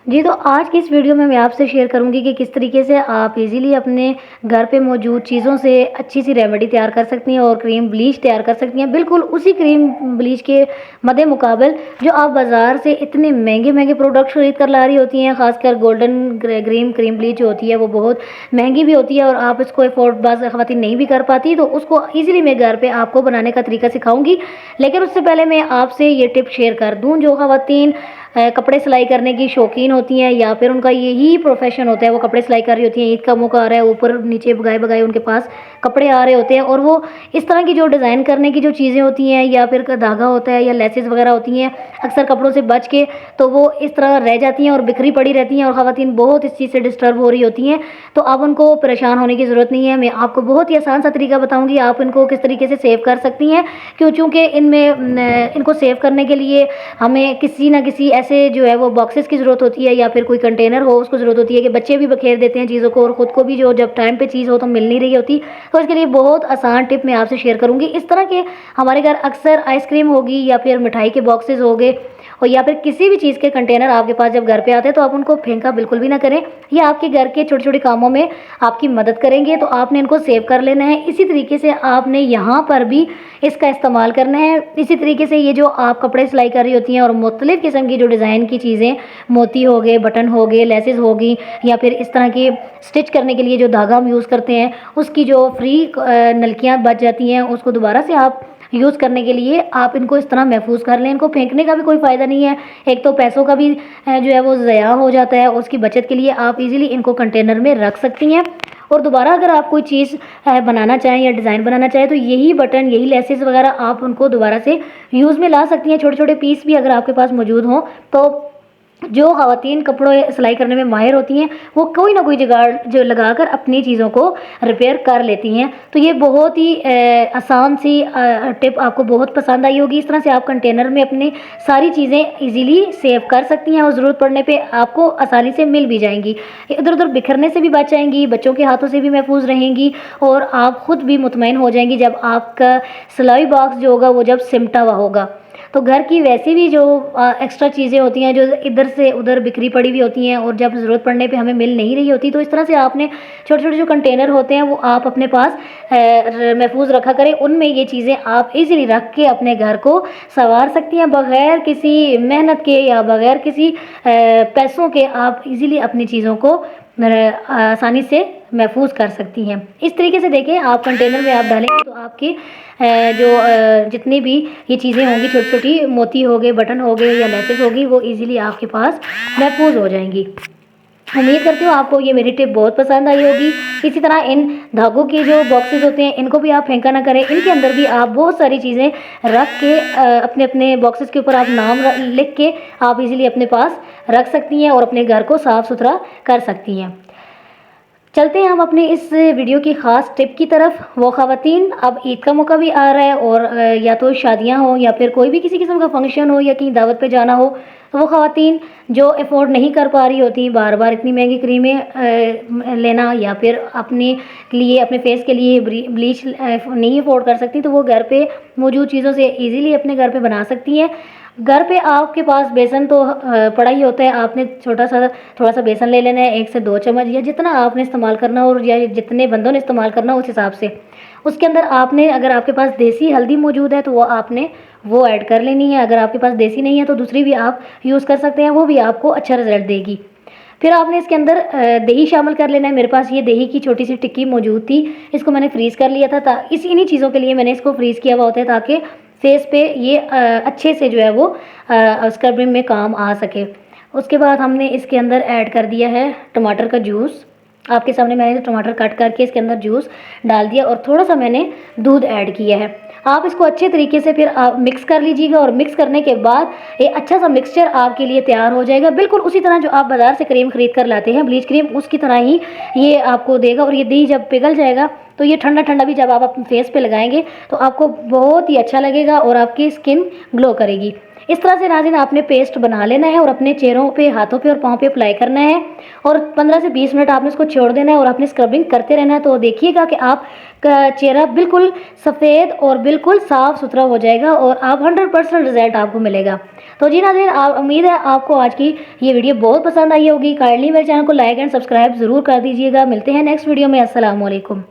जी, तो आज की इस वीडियो में मैं आपसे शेयर करूँगी कि किस तरीके से आप इज़िली अपने घर पे मौजूद चीज़ों से अच्छी-सी रेमेडी तैयार कर सकती हैं और क्रीम ब्लीच तैयार कर सकती हैं। बिल्कुल उसी क्रीम ब्लीच के मद्देमुकाबिल जो आप बाज़ार से इतने महँगे-महँगे प्रोडक्ट खरीद कर ला रही होती हैं, ख़ासकर गोल्डन ग्रीन क्रीम ब्लीच जो होती है वो बहुत महँगी भी होती है और आप इसको अफ़ोर्ड बाज़ ख़वातीन नहीं भी कर पाती, तो उसको ईज़िली मैं घर पे आपको बनाने का तरीका सिखाऊँगी। लेकिन उससे पहले मैं आपसे ये टिप शेयर कर दूँ, जो ख़वातीन कपड़े सिलाई करने की शौकीन होती हैं या फिर उनका यही प्रोफ़ेशन होता है, वो कपड़े सिलाई कर रही होती हैं, ईद का मौका आ रहा है, ऊपर-नीचे बगाए-बगाए उनके पास कपड़े आ रहे होते हैं और वो इस तरह की जो डिज़ाइन करने की जो चीज़ें होती हैं या फिर क धागा होता है या लेसेस वग़ैरह होती हैं, अक्सर कपड़ों से बच के, तो वो इस तरह रह जाती हैं और बिखरी पड़ी रहती हैं और ख़वातीन बहुत इस चीज़ से डिस्टर्ब हो रही होती हैं। तो अब उनको परेशान होने की ज़रूरत नहीं है, मैं आपको बहुत ही आसान सा तरीका बताऊँगी, आप इनको किस तरीके से सेव कर सकती हैं। चूँकि इनमें इनको सेव करने के लिए हमें किसी न किसी ऐसे जो है वो बॉक्सेस की ज़रूरत होती है या फिर कोई कंटेनर हो उसको ज़रूरत होती है कि बच्चे भी बखेर देते हैं चीज़ों को और ख़ुद को भी जो जब टाइम पे चीज़ हो तो मिल नहीं रही होती। तो इसके लिए बहुत आसान टिप मैं आपसे शेयर करूँगी। इस तरह के हमारे घर अक्सर आइसक्रीम होगी या फिर मिठाई के बॉक्सेस हो गए और या फिर किसी भी चीज़ के कंटेनर आपके पास जब घर पे आते हैं तो आप उनको फेंका बिल्कुल भी ना करें। ये आपके घर के छोटे-छोटे कामों में आपकी मदद करेंगे, तो आपने इनको सेव कर लेना है। इसी तरीके से आपने यहाँ पर भी इसका इस्तेमाल करना है। इसी तरीके से ये जो आप कपड़े सिलाई कर रही होती हैं और मुख्तलिफ़ किस्म की जो डिज़ाइन की चीज़ें, मोती हो गए, बटन हो गए, लेसेस होगी या फिर इस तरह की स्टिच करने के लिए जो धागा हम यूज़ करते हैं, उसकी जो फ्री नलकियाँ बच जाती हैं, उसको दोबारा से आप यूज़ करने के लिए आप इनको इस तरह महफूज़ कर लें। इनको फेंकने का भी कोई फ़ायदा नहीं है। एक तो पैसों का भी जो है वो ज़या हो जाता है, उसकी बचत के लिए आप ईज़िली इनको कंटेनर में रख सकती हैं और दोबारा अगर आप कोई चीज़ बनाना चाहें या डिज़ाइन बनाना चाहें तो यही बटन, यही लेसेस वग़ैरह आप उनको दोबारा से यूज़ में ला सकती हैं। छोटे-छोटे पीस भी अगर आपके पास मौजूद हों, तो जो ख़वातीन कपड़ों सिलाई करने में माहिर होती हैं, वो कोई ना कोई जुगाड़ जो लगाकर अपनी चीज़ों को रिपेयर कर लेती हैं। तो ये बहुत ही आसान सी टिप आपको बहुत पसंद आई होगी। इस तरह से आप कंटेनर में अपनी सारी चीज़ें ईज़िली सेव कर सकती हैं और ज़रूरत पड़ने पे आपको आसानी से मिल भी जाएँगी। इधर-उधर बिखरने से भी बच जाएँगी, बच्चों के हाथों से भी महफूज़ रहेंगी और आप खुद भी मुतमईन हो जाएँगी जब आपका सिलाई बॉक्स जो होगा वो जब सिमटा हुआ होगा। तो घर की वैसे भी जो एक्स्ट्रा चीज़ें होती हैं जो इधर से उधर बिखरी पड़ी हुई होती हैं और जब ज़रूरत पड़ने पे हमें मिल नहीं रही होती, तो इस तरह से आपने छोटे-छोटे जो कंटेनर होते हैं वो आप अपने पास महफूज़ रखा करें। उनमें ये चीज़ें आप ईज़िली रख के अपने घर को सँवार सकती हैं बग़ैर किसी मेहनत के या बग़ैर किसी पैसों के। आप ईज़िली अपनी चीज़ों को आसानी से महफूज़ कर सकती हैं। इस तरीके से देखें, आप कंटेनर में आप डालेंगे तो आपके जितनी भी ये चीज़ें होंगी, छोटी-छोटी मोती हो गए, बटन हो गए या लेसेस होगी, वो ईज़िली आपके पास महफूज़ हो जाएँगी। उम्मीद करती हूँ आपको ये मेरी टिप बहुत पसंद आई होगी। इसी तरह इन धागों के जो बॉक्सेस होते हैं इनको भी आप फेंका ना करें। इनके अंदर भी आप बहुत सारी चीज़ें रख के अपने-अपने बॉक्सेस के ऊपर आप नाम लिख के आप ईज़िली अपने पास रख सकती हैं और अपने घर को साफ़-सुथरा कर सकती हैं। चलते हैं हम अपने इस वीडियो की ख़ास टिप की तरफ। वो ख़वातीन, अब ईद का मौका भी आ रहा है और या तो शादियां हो या फिर कोई भी किसी किस्म का फंक्शन हो या कहीं दावत पे जाना हो, तो वो ख़वातीन जो अफोर्ड नहीं कर पा रही होती बार-बार इतनी महंगी क्रीमें लेना या फिर अपने लिए, अपने फेस के लिए ब्लीच नहीं अफोर्ड कर सकती, तो वो घर पे मौजूद चीज़ों से ईज़िली अपने घर पे बना सकती हैं। घर पे आपके पास बेसन तो पड़ा ही होता है। आपने थोड़ा सा बेसन ले लेना है, 1 से 2 चम्मच या जितना आपने इस्तेमाल करना हो और या जितने बंदों ने इस्तेमाल करना हो उस हिसाब से। उसके अंदर आपने, अगर आपके पास देसी हल्दी मौजूद है तो वो आपने वो ऐड कर लेनी है। अगर आपके पास देसी नहीं है तो दूसरी भी आप यूज़ कर सकते हैं, वो भी आपको अच्छा रिज़ल्ट देगी। फिर आपने इसके अंदर दही शामिल कर लेना है। मेरे पास ये दही की छोटी सी टिक्की मौजूद थी, इसको मैंने फ्रीज़ कर लिया था। इन्हीं चीज़ों के लिए मैंने इसको फ्रीज़ किया हुआ होता है ताकि फेस पे ये अच्छे से जो है वो स्क्रबिंग में काम आ सके। उसके बाद हमने इसके अंदर ऐड कर दिया है टमाटर का जूस। आपके सामने मैंने टमाटर कट करके इसके अंदर जूस डाल दिया और थोड़ा सा मैंने दूध ऐड किया है। आप इसको अच्छे तरीके से फिर आप मिक्स कर लीजिएगा और मिक्स करने के बाद ये अच्छा सा मिक्सचर आपके लिए तैयार हो जाएगा। बिल्कुल उसी तरह जो आप बाज़ार से क्रीम ख़रीद कर लाते हैं, ब्लीच क्रीम, उसकी तरह ही ये आपको देगा। और ये दही जब पिघल जाएगा तो ये ठंडा-ठंडा भी जब आप अपने फेस पे लगाएंगे तो आपको बहुत ही अच्छा लगेगा और आपकी स्किन ग्लो करेगी। इस तरह से नाज़रीन आपने पेस्ट बना लेना है और अपने चेहरों पे, हाथों पे और पाँव पे अप्लाई करना है और 15 से 20 मिनट आपने इसको छोड़ देना है और आपने स्क्रबिंग करते रहना है। तो देखिएगा कि आपका चेहरा बिल्कुल सफ़ेद और बिल्कुल साफ़ सुथरा हो जाएगा और आप 100% रिजल्ट आपको मिलेगा। तो जी नाज़रीन, उम्मीद है आपको आज की ये वीडियो बहुत पसंद आई होगी। काइंडली मेरे चैनल को लाइक एंड सब्सक्राइब ज़रूर कर दीजिएगा। मिलते हैं नेक्स्ट वीडियो में। अस्सलाम वालेकुम।